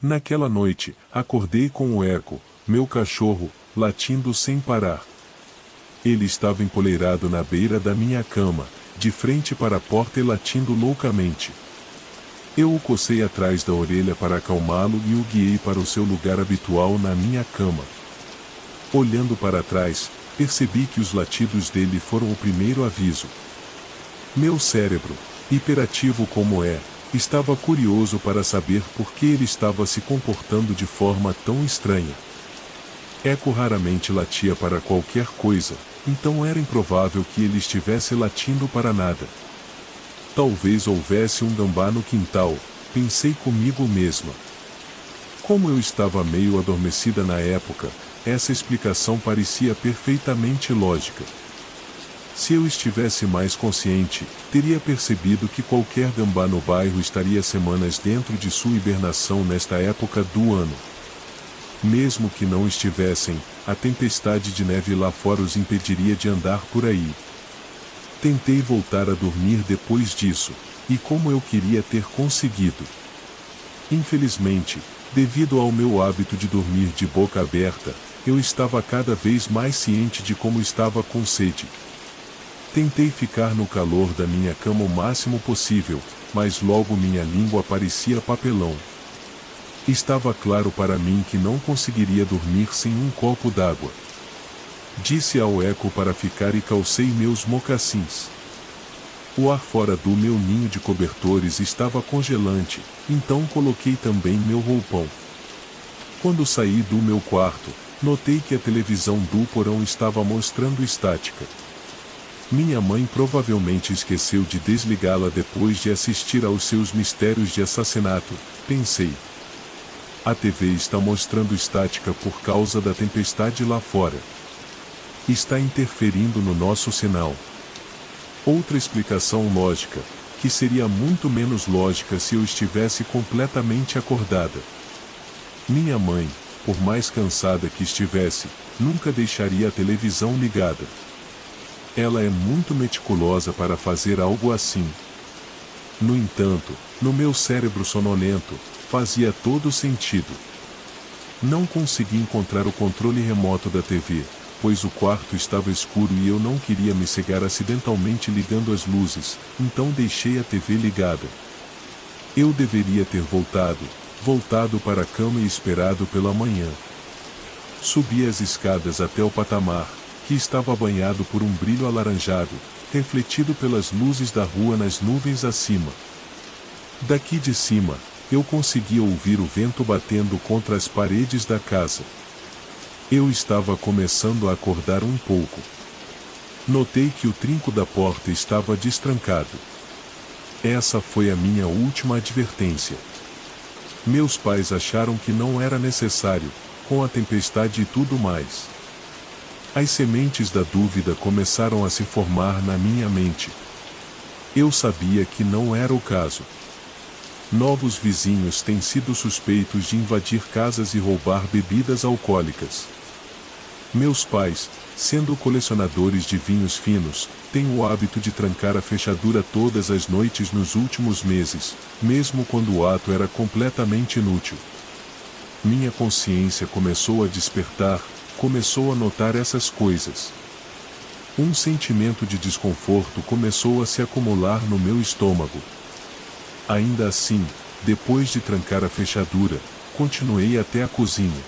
Naquela noite, acordei com o Eco, meu cachorro, latindo sem parar. Ele estava empoleirado na beira da minha cama, de frente para a porta e latindo loucamente. Eu o cocei atrás da orelha para acalmá-lo e o guiei para o seu lugar habitual na minha cama. Olhando para trás, percebi que os latidos dele foram o primeiro aviso. Meu cérebro, hiperativo como é, estava curioso para saber por que ele estava se comportando de forma tão estranha. Eco raramente latia para qualquer coisa, então era improvável que ele estivesse latindo para nada. Talvez houvesse um gambá no quintal, pensei comigo mesma. Como eu estava meio adormecida na época, essa explicação parecia perfeitamente lógica. Se eu estivesse mais consciente, teria percebido que qualquer gambá no bairro estaria semanas dentro de sua hibernação nesta época do ano. Mesmo que não estivessem, a tempestade de neve lá fora os impediria de andar por aí. Tentei voltar a dormir depois disso, e como eu queria ter conseguido. Infelizmente, devido ao meu hábito de dormir de boca aberta, eu estava cada vez mais ciente de como estava com sede. Tentei ficar no calor da minha cama o máximo possível, mas logo minha língua parecia papelão. Estava claro para mim que não conseguiria dormir sem um copo d'água. Disse ao Eco para ficar e calcei meus mocassins. O ar fora do meu ninho de cobertores estava congelante, então coloquei também meu roupão. Quando saí do meu quarto, notei que a televisão do porão estava mostrando estática. Minha mãe provavelmente esqueceu de desligá-la depois de assistir aos seus mistérios de assassinato, pensei. A TV está mostrando estática por causa da tempestade lá fora. Está interferindo no nosso sinal. Outra explicação lógica, que seria muito menos lógica se eu estivesse completamente acordada. Minha mãe, por mais cansada que estivesse, nunca deixaria a televisão ligada. Ela é muito meticulosa para fazer algo assim. No entanto, no meu cérebro sonolento, fazia todo sentido. Não consegui encontrar o controle remoto da TV, pois o quarto estava escuro e eu não queria me cegar acidentalmente ligando as luzes, então deixei a TV ligada. Eu deveria ter voltado para a cama e esperado pela manhã. Subi as escadas até o patamar, que estava banhado por um brilho alaranjado, refletido pelas luzes da rua nas nuvens acima. Daqui de cima, eu conseguia ouvir o vento batendo contra as paredes da casa. Eu estava começando a acordar um pouco. Notei que o trinco da porta estava destrancado. Essa foi a minha última advertência. Meus pais acharam que não era necessário, com a tempestade e tudo mais. As sementes da dúvida começaram a se formar na minha mente. Eu sabia que não era o caso. Novos vizinhos têm sido suspeitos de invadir casas e roubar bebidas alcoólicas. Meus pais, sendo colecionadores de vinhos finos, têm o hábito de trancar a fechadura todas as noites nos últimos meses, mesmo quando o ato era completamente inútil. Minha consciência começou a despertar, começou a notar essas coisas. Um sentimento de desconforto começou a se acumular no meu estômago. Ainda assim, depois de trancar a fechadura, continuei até a cozinha.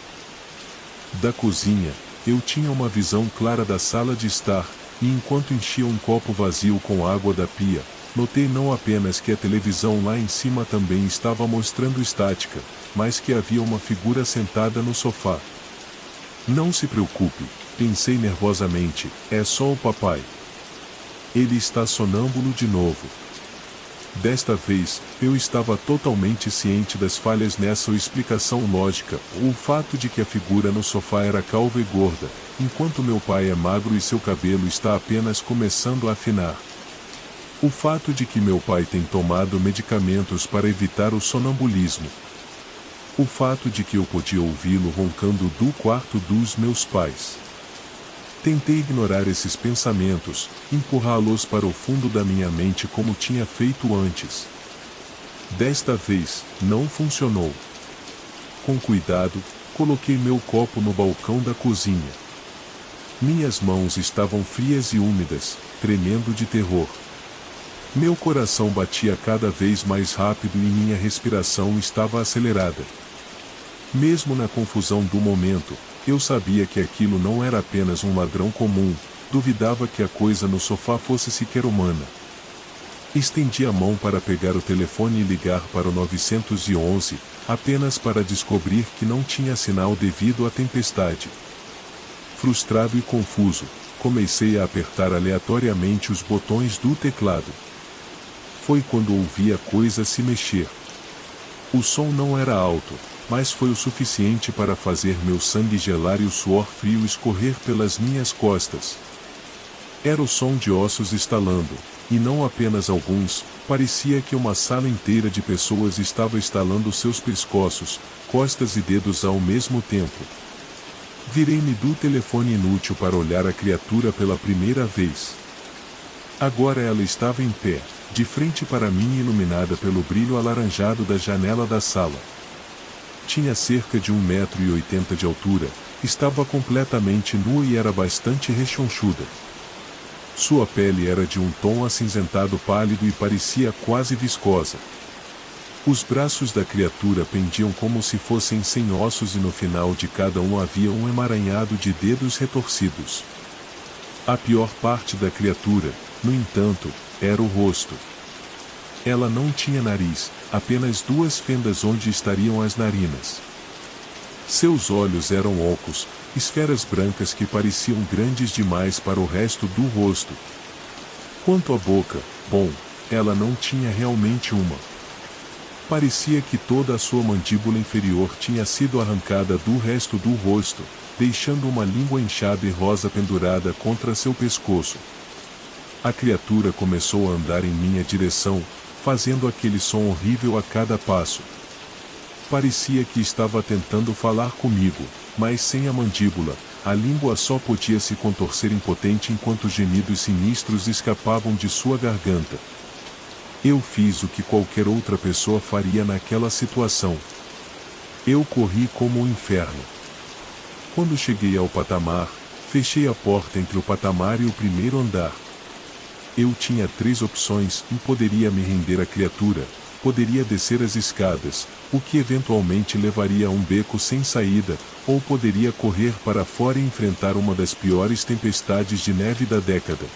Da cozinha, eu tinha uma visão clara da sala de estar, e enquanto enchia um copo vazio com água da pia, notei não apenas que a televisão lá em cima também estava mostrando estática, mas que havia uma figura sentada no sofá. Não se preocupe, pensei nervosamente, é só o papai. Ele está sonâmbulo de novo. Desta vez, eu estava totalmente ciente das falhas nessa explicação lógica, o fato de que a figura no sofá era calva e gorda, enquanto meu pai é magro e seu cabelo está apenas começando a afinar. O fato de que meu pai tem tomado medicamentos para evitar o sonambulismo. O fato de que eu podia ouvi-lo roncando do quarto dos meus pais. Tentei ignorar esses pensamentos, empurrá-los para o fundo da minha mente como tinha feito antes. Desta vez, não funcionou. Com cuidado, coloquei meu copo no balcão da cozinha. Minhas mãos estavam frias e úmidas, tremendo de terror. Meu coração batia cada vez mais rápido e minha respiração estava acelerada. Mesmo na confusão do momento, eu sabia que aquilo não era apenas um ladrão comum, duvidava que a coisa no sofá fosse sequer humana. Estendi a mão para pegar o telefone e ligar para o 911, apenas para descobrir que não tinha sinal devido à tempestade. Frustrado e confuso, comecei a apertar aleatoriamente os botões do teclado. Foi quando ouvi a coisa se mexer. O som não era alto, mas foi o suficiente para fazer meu sangue gelar e o suor frio escorrer pelas minhas costas. Era o som de ossos estalando, e não apenas alguns, parecia que uma sala inteira de pessoas estava estalando seus pescoços, costas e dedos ao mesmo tempo. Virei-me do telefone inútil para olhar a criatura pela primeira vez. Agora ela estava em pé, de frente para mim e iluminada pelo brilho alaranjado da janela da sala. Tinha cerca de 1,80 m de altura, estava completamente nua e era bastante rechonchuda. Sua pele era de um tom acinzentado pálido e parecia quase viscosa. Os braços da criatura pendiam como se fossem sem ossos e no final de cada um havia um emaranhado de dedos retorcidos. A pior parte da criatura, no entanto, era o rosto. Ela não tinha nariz, apenas duas fendas onde estariam as narinas. Seus olhos eram ocos, esferas brancas que pareciam grandes demais para o resto do rosto. Quanto à boca, bom, ela não tinha realmente uma. Parecia que toda a sua mandíbula inferior tinha sido arrancada do resto do rosto, deixando uma língua inchada e rosa pendurada contra seu pescoço. A criatura começou a andar em minha direção, fazendo aquele som horrível a cada passo. Parecia que estava tentando falar comigo, mas sem a mandíbula, a língua só podia se contorcer impotente enquanto gemidos sinistros escapavam de sua garganta. Eu fiz o que qualquer outra pessoa faria naquela situação. Eu corri como um inferno. Quando cheguei ao patamar, fechei a porta entre o patamar e o primeiro andar. Eu tinha 3 opções e poderia me render à criatura, poderia descer as escadas, o que eventualmente levaria a um beco sem saída, ou poderia correr para fora e enfrentar uma das piores tempestades de neve da década.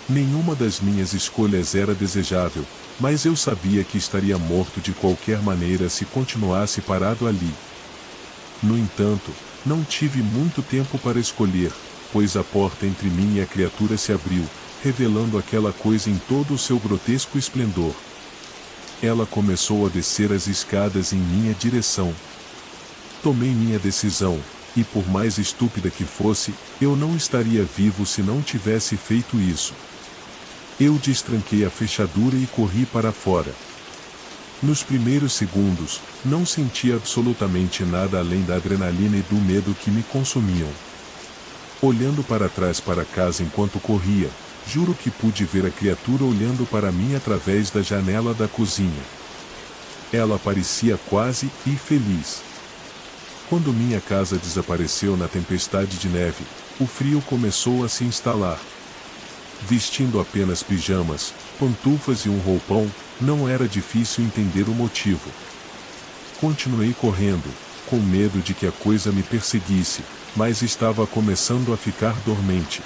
Nenhuma das minhas escolhas era desejável, mas eu sabia que estaria morto de qualquer maneira se continuasse parado ali. No entanto, não tive muito tempo para escolher, pois a porta entre mim e a criatura se abriu, revelando aquela coisa em todo o seu grotesco esplendor. Ela começou a descer as escadas em minha direção. Tomei minha decisão, e por mais estúpida que fosse, eu não estaria vivo se não tivesse feito isso. Eu destranquei a fechadura e corri para fora. Nos primeiros segundos, não senti absolutamente nada além da adrenalina e do medo que me consumiam. Olhando para trás para casa enquanto corria, juro que pude ver a criatura olhando para mim através da janela da cozinha. Ela parecia quase feliz. Quando minha casa desapareceu na tempestade de neve, o frio começou a se instalar. Vestindo apenas pijamas, pantufas e um roupão, não era difícil entender o motivo. Continuei correndo, com medo de que a coisa me perseguisse, mas estava começando a ficar dormente.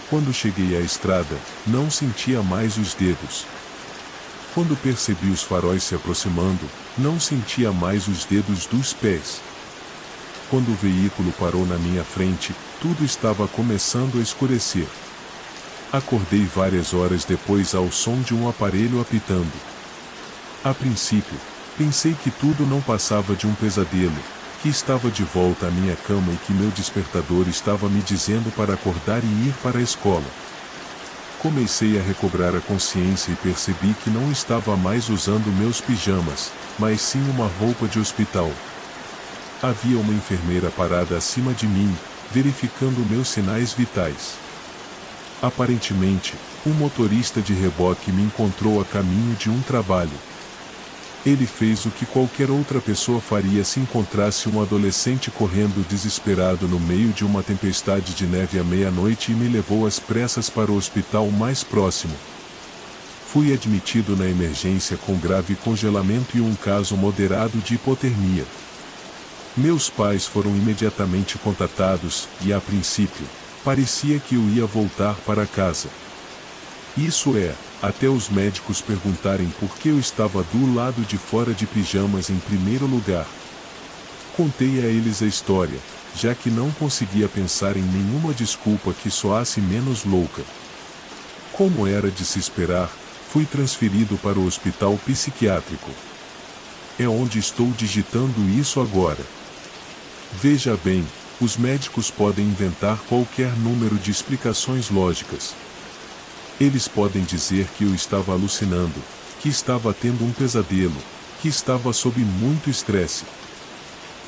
Quando cheguei à estrada, não sentia mais os dedos. Quando percebi os faróis se aproximando, não sentia mais os dedos dos pés. Quando o veículo parou na minha frente, tudo estava começando a escurecer. Acordei várias horas depois ao som de um aparelho apitando. A princípio, pensei que tudo não passava de um pesadelo, que estava de volta à minha cama e que meu despertador estava me dizendo para acordar e ir para a escola. Comecei a recobrar a consciência e percebi que não estava mais usando meus pijamas, mas sim uma roupa de hospital. Havia uma enfermeira parada acima de mim, verificando meus sinais vitais. Aparentemente, um motorista de reboque me encontrou a caminho de um trabalho. Ele fez o que qualquer outra pessoa faria se encontrasse um adolescente correndo desesperado no meio de uma tempestade de neve à meia-noite e me levou às pressas para o hospital mais próximo. Fui admitido na emergência com grave congelamento e um caso moderado de hipotermia. Meus pais foram imediatamente contatados e, a princípio, parecia que eu ia voltar para casa. Isso é, até os médicos perguntarem por que eu estava do lado de fora de pijamas em primeiro lugar. Contei a eles a história, já que não conseguia pensar em nenhuma desculpa que soasse menos louca. Como era de se esperar, fui transferido para o hospital psiquiátrico. É onde estou digitando isso agora. Veja bem, os médicos podem inventar qualquer número de explicações lógicas. Eles podem dizer que eu estava alucinando, que estava tendo um pesadelo, que estava sob muito estresse.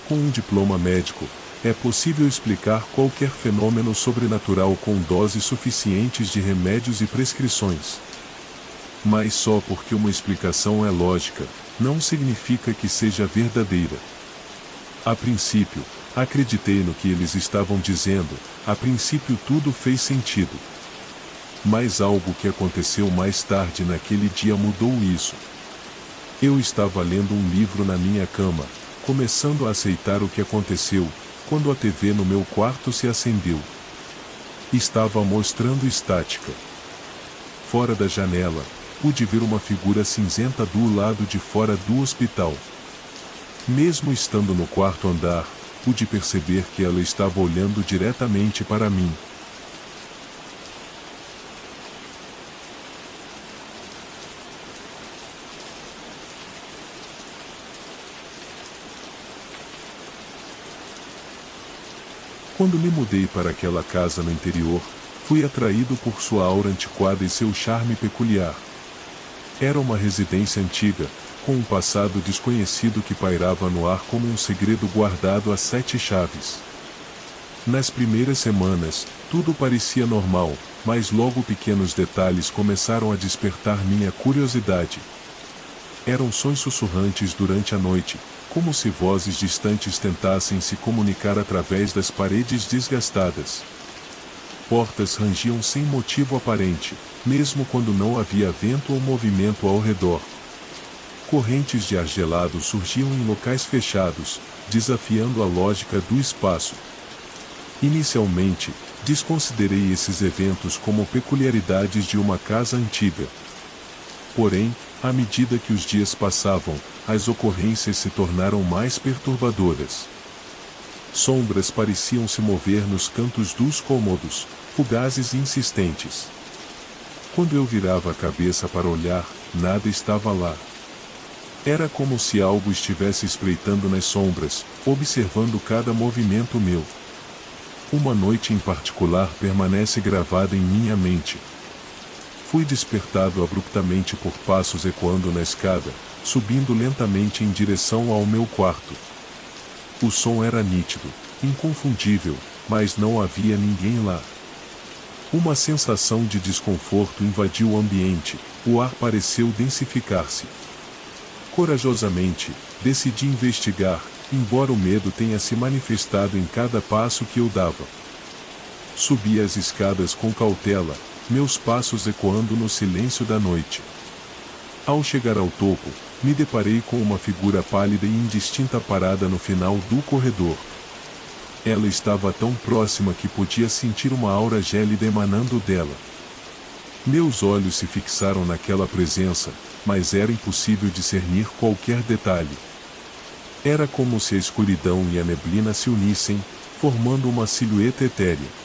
Com um diploma médico, é possível explicar qualquer fenômeno sobrenatural com doses suficientes de remédios e prescrições. Mas só porque uma explicação é lógica, não significa que seja verdadeira. A princípio, acreditei no que eles estavam dizendo, a princípio tudo fez sentido. Mas algo que aconteceu mais tarde naquele dia mudou isso. Eu estava lendo um livro na minha cama, começando a aceitar o que aconteceu, quando a TV no meu quarto se acendeu. Estava mostrando estática. Fora da janela, pude ver uma figura cinzenta do lado de fora do hospital. Mesmo estando no quarto andar, pude perceber que ela estava olhando diretamente para mim. Quando me mudei para aquela casa no interior, fui atraído por sua aura antiquada e seu charme peculiar. Era uma residência antiga, com um passado desconhecido que pairava no ar como um segredo guardado a 7 chaves. Nas primeiras semanas, tudo parecia normal, mas logo pequenos detalhes começaram a despertar minha curiosidade. Eram sons sussurrantes durante a noite, como se vozes distantes tentassem se comunicar através das paredes desgastadas. Portas rangiam sem motivo aparente, mesmo quando não havia vento ou movimento ao redor. Correntes de ar gelado surgiam em locais fechados, desafiando a lógica do espaço. Inicialmente, desconsiderei esses eventos como peculiaridades de uma casa antiga. Porém, à medida que os dias passavam, as ocorrências se tornaram mais perturbadoras. Sombras pareciam se mover nos cantos dos cômodos, fugazes e insistentes. Quando eu virava a cabeça para olhar, nada estava lá. Era como se algo estivesse espreitando nas sombras, observando cada movimento meu. Uma noite em particular permanece gravada em minha mente. Fui despertado abruptamente por passos ecoando na escada, subindo lentamente em direção ao meu quarto. O som era nítido, inconfundível, mas não havia ninguém lá. Uma sensação de desconforto invadiu o ambiente, o ar pareceu densificar-se. Corajosamente, decidi investigar, embora o medo tenha se manifestado em cada passo que eu dava. Subi as escadas com cautela, meus passos ecoando no silêncio da noite. Ao chegar ao topo, me deparei com uma figura pálida e indistinta parada no final do corredor. Ela estava tão próxima que podia sentir uma aura gélida emanando dela. Meus olhos se fixaram naquela presença, mas era impossível discernir qualquer detalhe. Era como se a escuridão e a neblina se unissem, formando uma silhueta etérea.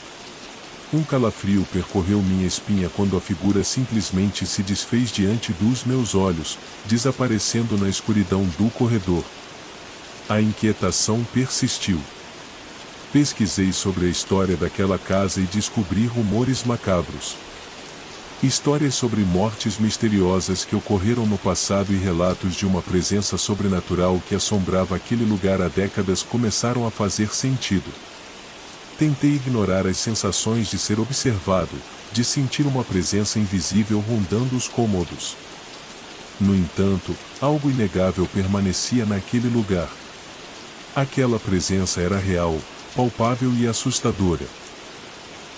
Um calafrio percorreu minha espinha quando a figura simplesmente se desfez diante dos meus olhos, desaparecendo na escuridão do corredor. A inquietação persistiu. Pesquisei sobre a história daquela casa e descobri rumores macabros. Histórias sobre mortes misteriosas que ocorreram no passado e relatos de uma presença sobrenatural que assombrava aquele lugar há décadas começaram a fazer sentido. Tentei ignorar as sensações de ser observado, de sentir uma presença invisível rondando os cômodos. No entanto, algo inegável permanecia naquele lugar. Aquela presença era real, palpável e assustadora.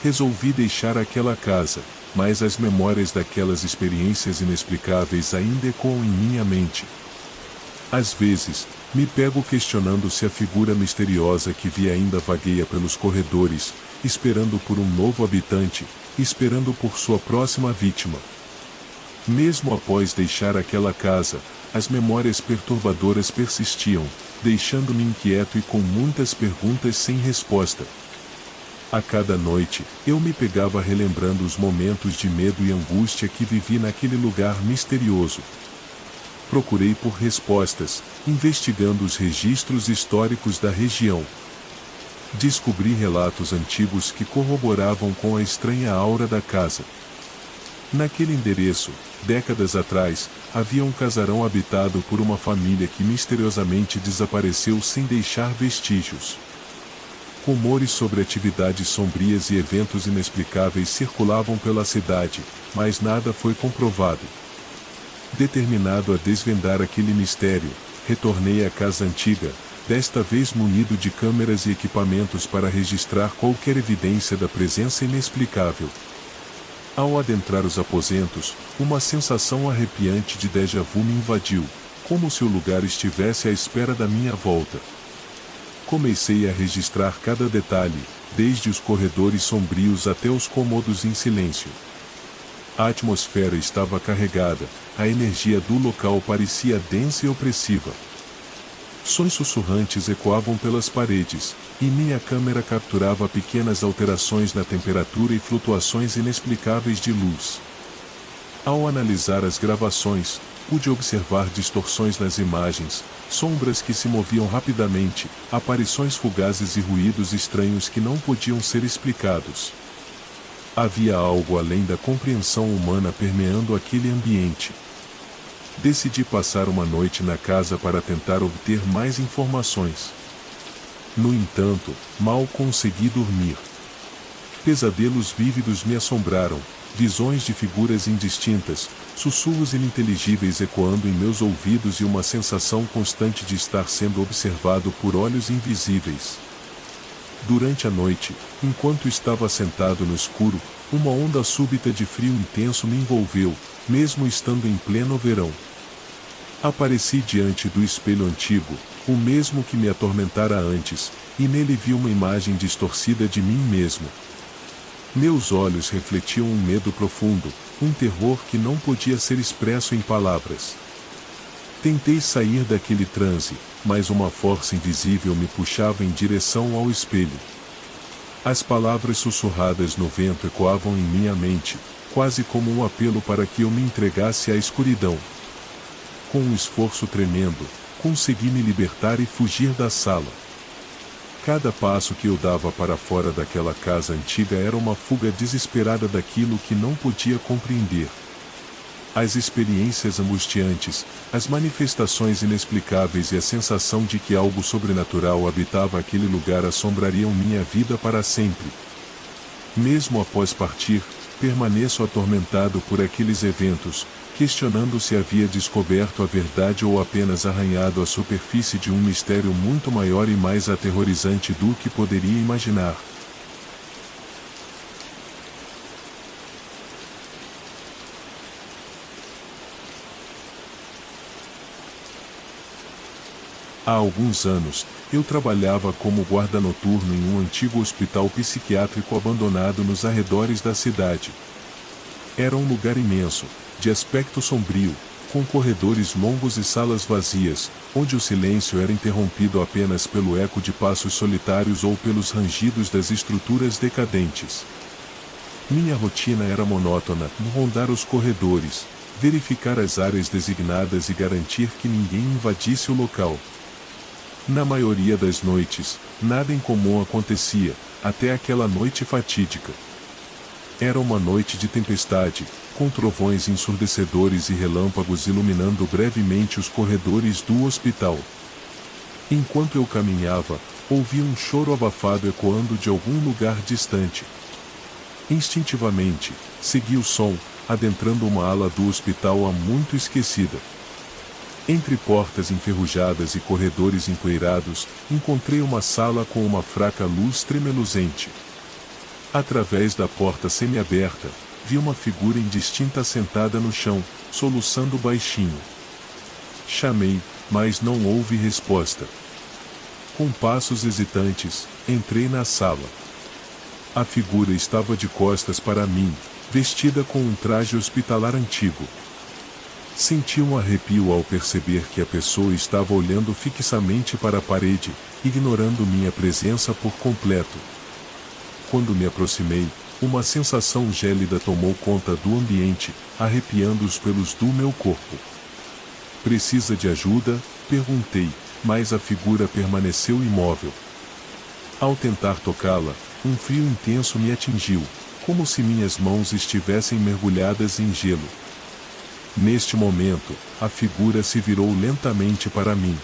Resolvi deixar aquela casa, mas as memórias daquelas experiências inexplicáveis ainda ecoam em minha mente. Às vezes, me pego questionando se a figura misteriosa que vi ainda vagueia pelos corredores, esperando por um novo habitante, esperando por sua próxima vítima. Mesmo após deixar aquela casa, as memórias perturbadoras persistiam, deixando-me inquieto e com muitas perguntas sem resposta. A cada noite, eu me pegava relembrando os momentos de medo e angústia que vivi naquele lugar misterioso. Procurei por respostas, investigando os registros históricos da região. Descobri relatos antigos que corroboravam com a estranha aura da casa. Naquele endereço, décadas atrás, havia um casarão habitado por uma família que misteriosamente desapareceu sem deixar vestígios. Rumores sobre atividades sombrias e eventos inexplicáveis circulavam pela cidade, mas nada foi comprovado. Determinado a desvendar aquele mistério, retornei à casa antiga, desta vez munido de câmeras e equipamentos para registrar qualquer evidência da presença inexplicável. Ao adentrar os aposentos, uma sensação arrepiante de déjà-vu me invadiu, como se o lugar estivesse à espera da minha volta. Comecei a registrar cada detalhe, desde os corredores sombrios até os cômodos em silêncio. A atmosfera estava carregada, a energia do local parecia densa e opressiva. Sons sussurrantes ecoavam pelas paredes, e minha câmera capturava pequenas alterações na temperatura e flutuações inexplicáveis de luz. Ao analisar as gravações, pude observar distorções nas imagens, sombras que se moviam rapidamente, aparições fugazes e ruídos estranhos que não podiam ser explicados. Havia algo além da compreensão humana permeando aquele ambiente. Decidi passar uma noite na casa para tentar obter mais informações. No entanto, mal consegui dormir. Pesadelos vívidos me assombraram, visões de figuras indistintas, sussurros ininteligíveis ecoando em meus ouvidos e uma sensação constante de estar sendo observado por olhos invisíveis. Durante a noite, enquanto estava sentado no escuro, uma onda súbita de frio intenso me envolveu, mesmo estando em pleno verão. Apareci diante do espelho antigo, o mesmo que me atormentara antes, e nele vi uma imagem distorcida de mim mesmo. Meus olhos refletiam um medo profundo, um terror que não podia ser expresso em palavras. Tentei sair daquele transe, mas uma força invisível me puxava em direção ao espelho. As palavras sussurradas no vento ecoavam em minha mente, quase como um apelo para que eu me entregasse à escuridão. Com um esforço tremendo, consegui me libertar e fugir da sala. Cada passo que eu dava para fora daquela casa antiga era uma fuga desesperada daquilo que não podia compreender. As experiências angustiantes, as manifestações inexplicáveis e a sensação de que algo sobrenatural habitava aquele lugar assombrariam minha vida para sempre. Mesmo após partir, permaneço atormentado por aqueles eventos, questionando se havia descoberto a verdade ou apenas arranhado a superfície de um mistério muito maior e mais aterrorizante do que poderia imaginar. Há alguns anos, eu trabalhava como guarda noturno em um antigo hospital psiquiátrico abandonado nos arredores da cidade. Era um lugar imenso, de aspecto sombrio, com corredores longos e salas vazias, onde o silêncio era interrompido apenas pelo eco de passos solitários ou pelos rangidos das estruturas decadentes. Minha rotina era monótona: rondar os corredores, verificar as áreas designadas e garantir que ninguém invadisse o local. Na maioria das noites, nada incomum acontecia, até aquela noite fatídica. Era uma noite de tempestade, com trovões ensurdecedores e relâmpagos iluminando brevemente os corredores do hospital. Enquanto eu caminhava, ouvi um choro abafado ecoando de algum lugar distante. Instintivamente, segui o som, adentrando uma ala do hospital há muito esquecida. Entre portas enferrujadas e corredores empoeirados, encontrei uma sala com uma fraca luz tremeluzente. Através da porta semiaberta, vi uma figura indistinta sentada no chão, soluçando baixinho. Chamei, mas não houve resposta. Com passos hesitantes, entrei na sala. A figura estava de costas para mim, vestida com um traje hospitalar antigo. Senti um arrepio ao perceber que a pessoa estava olhando fixamente para a parede, ignorando minha presença por completo. Quando me aproximei, uma sensação gélida tomou conta do ambiente, arrepiando os pelos do meu corpo. "Precisa de ajuda?" perguntei, mas a figura permaneceu imóvel. Ao tentar tocá-la, um frio intenso me atingiu, como se minhas mãos estivessem mergulhadas em gelo. Neste momento, a figura se virou lentamente para mim.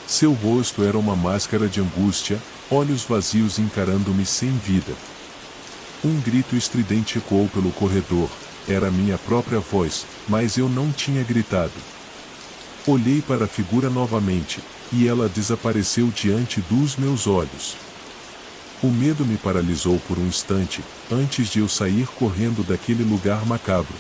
Seu rosto era uma máscara de angústia, olhos vazios encarando-me sem vida. Um grito estridente ecoou pelo corredor. Era minha própria voz, mas eu não tinha gritado. Olhei para a figura novamente, e ela desapareceu diante dos meus olhos. O medo me paralisou por um instante, antes de eu sair correndo daquele lugar macabro.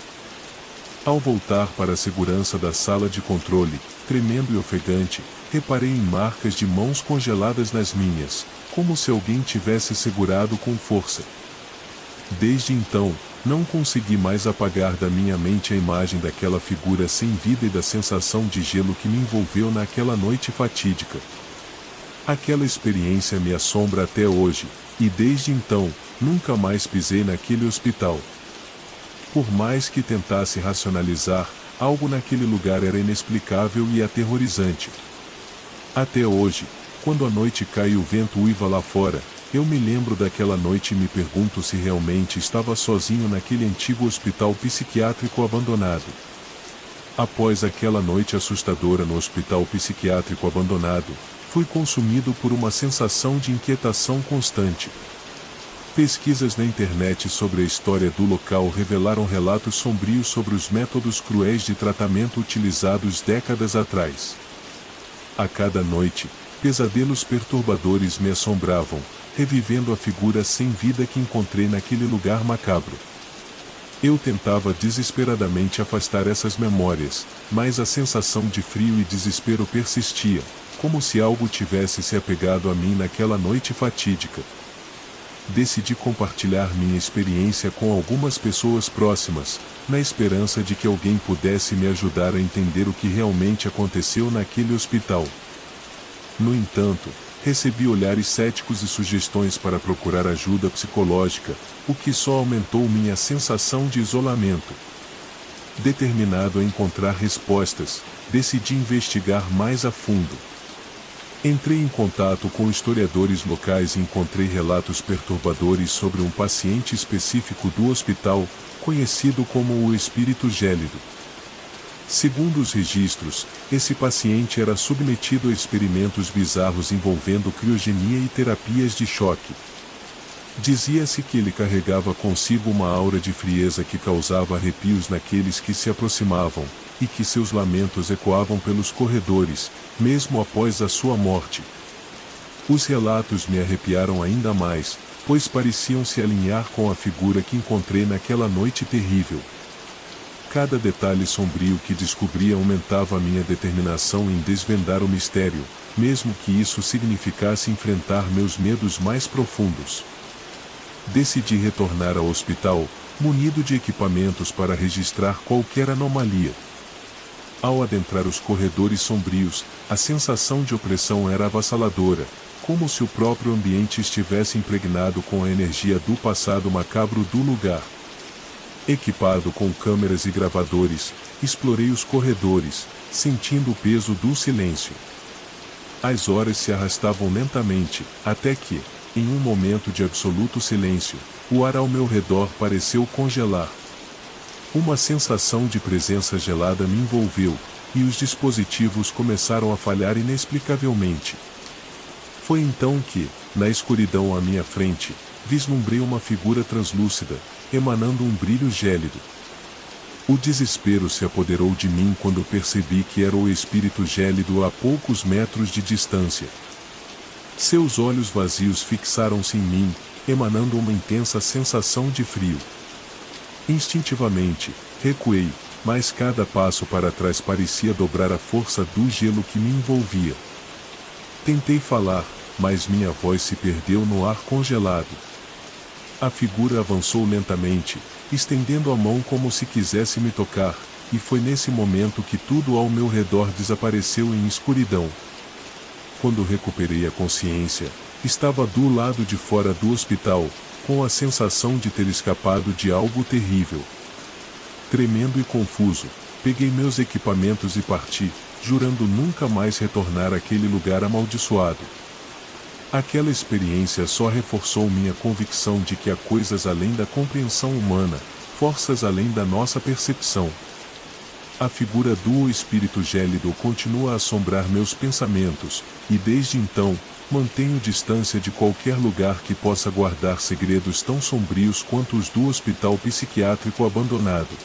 Ao voltar para a segurança da sala de controle, tremendo e ofegante, reparei em marcas de mãos congeladas nas minhas, como se alguém tivesse segurado com força. Desde então, não consegui mais apagar da minha mente a imagem daquela figura sem vida e da sensação de gelo que me envolveu naquela noite fatídica. Aquela experiência me assombra até hoje, e desde então, nunca mais pisei naquele hospital. Por mais que tentasse racionalizar, algo naquele lugar era inexplicável e aterrorizante. Até hoje, quando a noite cai e o vento uiva lá fora, eu me lembro daquela noite e me pergunto se realmente estava sozinho naquele antigo hospital psiquiátrico abandonado. Após aquela noite assustadora no hospital psiquiátrico abandonado, fui consumido por uma sensação de inquietação constante. Pesquisas na internet sobre a história do local revelaram relatos sombrios sobre os métodos cruéis de tratamento utilizados décadas atrás. A cada noite, pesadelos perturbadores me assombravam, revivendo a figura sem vida que encontrei naquele lugar macabro. Eu tentava desesperadamente afastar essas memórias, mas a sensação de frio e desespero persistia, como se algo tivesse se apegado a mim naquela noite fatídica. Decidi compartilhar minha experiência com algumas pessoas próximas, na esperança de que alguém pudesse me ajudar a entender o que realmente aconteceu naquele hospital. No entanto, recebi olhares céticos e sugestões para procurar ajuda psicológica, o que só aumentou minha sensação de isolamento. Determinado a encontrar respostas, decidi investigar mais a fundo. Entrei em contato com historiadores locais e encontrei relatos perturbadores sobre um paciente específico do hospital, conhecido como o espírito gélido. Segundo os registros, esse paciente era submetido a experimentos bizarros envolvendo criogenia e terapias de choque. Dizia-se que ele carregava consigo uma aura de frieza que causava arrepios naqueles que se aproximavam, e que seus lamentos ecoavam pelos corredores, mesmo após a sua morte. Os relatos me arrepiaram ainda mais, pois pareciam se alinhar com a figura que encontrei naquela noite terrível. Cada detalhe sombrio que descobria aumentava a minha determinação em desvendar o mistério, mesmo que isso significasse enfrentar meus medos mais profundos. Decidi retornar ao hospital, munido de equipamentos para registrar qualquer anomalia. Ao adentrar os corredores sombrios, a sensação de opressão era avassaladora, como se o próprio ambiente estivesse impregnado com a energia do passado macabro do lugar. Equipado com câmeras e gravadores, explorei os corredores, sentindo o peso do silêncio. As horas se arrastavam lentamente, até que, em um momento de absoluto silêncio, o ar ao meu redor pareceu congelar. Uma sensação de presença gelada me envolveu, e os dispositivos começaram a falhar inexplicavelmente. Foi então que, na escuridão à minha frente, vislumbrei uma figura translúcida, emanando um brilho gélido. O desespero se apoderou de mim quando percebi que era o espírito gélido a poucos metros de distância. Seus olhos vazios fixaram-se em mim, emanando uma intensa sensação de frio. Instintivamente, recuei, mas cada passo para trás parecia dobrar a força do gelo que me envolvia. Tentei falar, mas minha voz se perdeu no ar congelado. A figura avançou lentamente, estendendo a mão como se quisesse me tocar, e foi nesse momento que tudo ao meu redor desapareceu em escuridão. Quando recuperei a consciência, estava do lado de fora do hospital, com a sensação de ter escapado de algo terrível. Tremendo e confuso, peguei meus equipamentos e parti, jurando nunca mais retornar àquele lugar amaldiçoado. Aquela experiência só reforçou minha convicção de que há coisas além da compreensão humana, forças além da nossa percepção. A figura do espírito gélido continua a assombrar meus pensamentos, e desde então, mantenho distância de qualquer lugar que possa guardar segredos tão sombrios quanto os do hospital psiquiátrico abandonado.